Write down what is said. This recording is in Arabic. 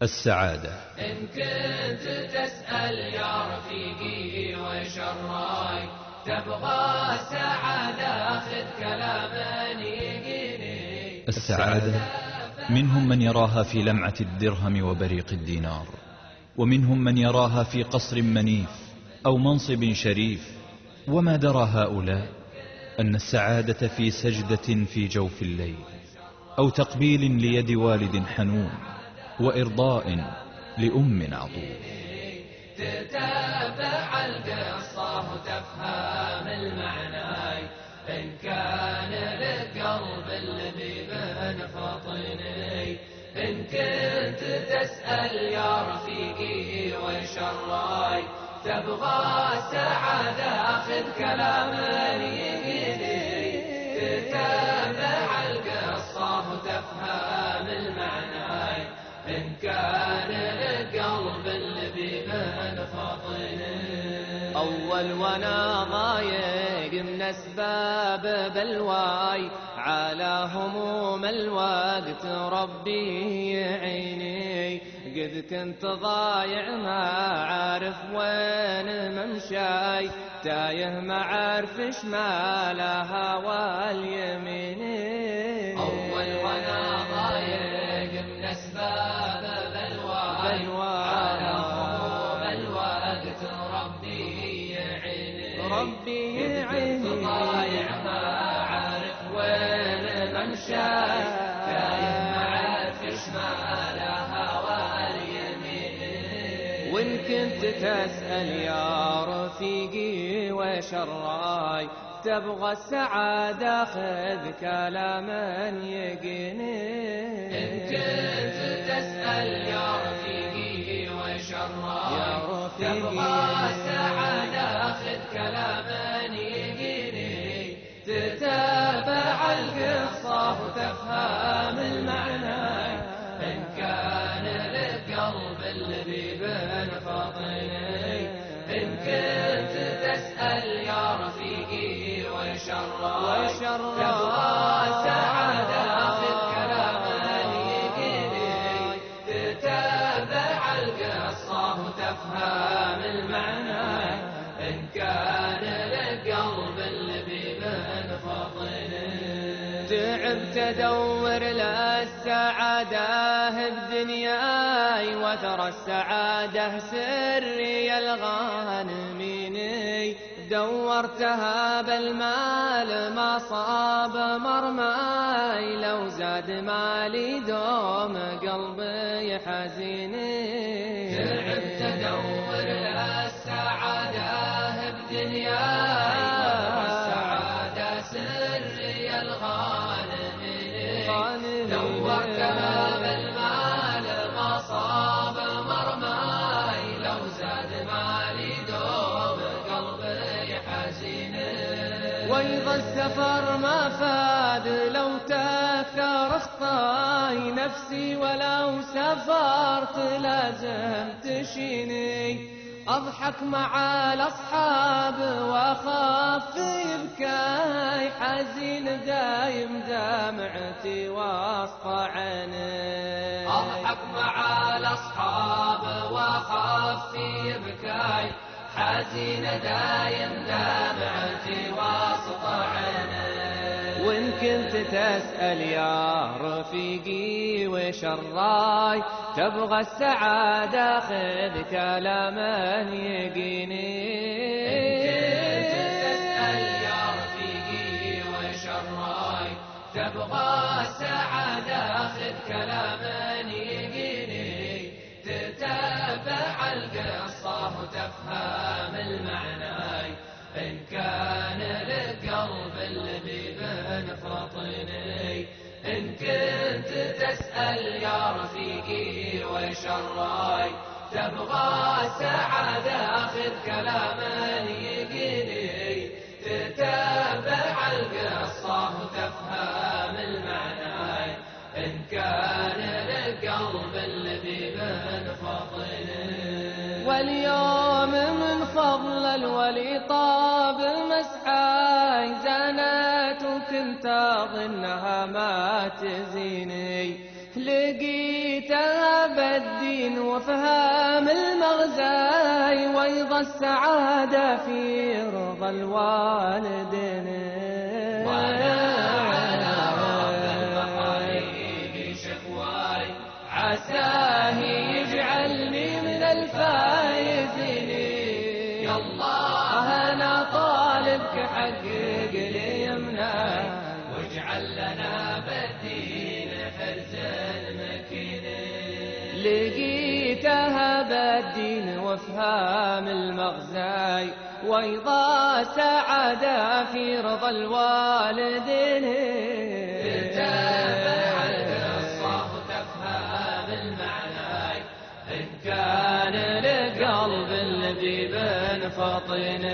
السعادة. إن كنت تسأل يا رفيقي وش الراي، تبغى السعادة خذ كلام يقيني. السعادة منهم من يراها في لمعة الدرهم وبريق الدينار، ومنهم من يراها في قصر منيف أو منصب شريف، وما درى هؤلاء أن السعادة في سجدة في جوف الليل، أو تقبيل ليد والد حنون، وإرضاء لأم عطوف. تتابع القصة وتفهم المعنى، إن كان للقلب الذي بين فطني. إن كنت تسأل يا رفيقي وش الراي، تبغى السعادة خذ كلام يقيني. تتابع القصة وتفهم المعنى، إن كان القلب الذي بين فطني. أول وانا ضايق من أسباب بلواي، على هموم الوقت ربي يعيني. قد كنت ضايع ما عارف وين ممشاي، تايه ما عارف شمالها واليميني. أول وانا ضايق من أسباب بلواي، على هموم الوقت ربي يعيني. كنت ضايع ما عارف وين ممشاي، تايه ما عارف شمالها واليمين. وإن كنت تسأل يا رفيقي وش الراي، تبغى السعادة خذ كلاما يقيني. إن كنت تسأل يا رفيقي وش الراي، تبغى السعادة خذ كلاما يقيني. تتابع القصة وتفهم المعنى، إن كان للقلب الذي بين فطني. إن كنت تسأل يا رفيقي وش الراي، تبغى السعادة خذ كلاما يقيني. تتابع القصة وتفهم المعنى، إن كان للقلب الذي بين فطني. تعبت ادور للسعادة بدنياي، وترى السعادة سري الغانميني. دورتها بالمال ما صاب مرماي، لو زاد مالي دوم قلبي حزيني. تعبت ادور للسعادة بدنياي، وترى السعادة سري الغانميني. دورتها بالمال ما صاب مرماي، لو زاد مالي دوم قلبي حزيني. وإذا السفر ما فاد لو تأثر اخطاي، نفسي ولو سافرت لازم تشيني. أضحك مع الأصحاب وأخاف يبكاي، حزين دايم دمعتي وسط عيني. أضحك مع الأصحاب وأخاف يبكاي، حزين دايم دمعتي وسط عيني. وإن كنت تسأل يا رفيقي وش الراي، تبغى السعادة خذ كلاما يقيني. إن كنت تسأل يا رفيقي وش الراي، تبغى السعادة خذ كلاما يقيني. تتابع القصة وتفهم المعنى، إن كان للقلب الذي بين فطني. إن كنت تسأل يا رفيقي وش الراي، تبغى السعادة خذ كلاما يقيني. تتابع القصة وتفهم المعنى، إن كان للقلب الذي بين فطني. واليوم من فضل الولي طاب مسحاي، زانت وكنت أظنها ما تزيني. لقيتها بدي الدين وفهام المغزى وأيضا السعادة في رضا الوالدين. وأنا على رب المخاليق شكواي عساه يجعلني من الفائزين. يا الله أنا طالبك حقق لي يمناي واجعل لنا بالدين حرزا مكينا. لقيتها بالدين وافهام المغزى وأيضا سعادة في رضا الوالدين. تتابع القصة وتفهم المعنى إن كان لقلب اللبيب فطين.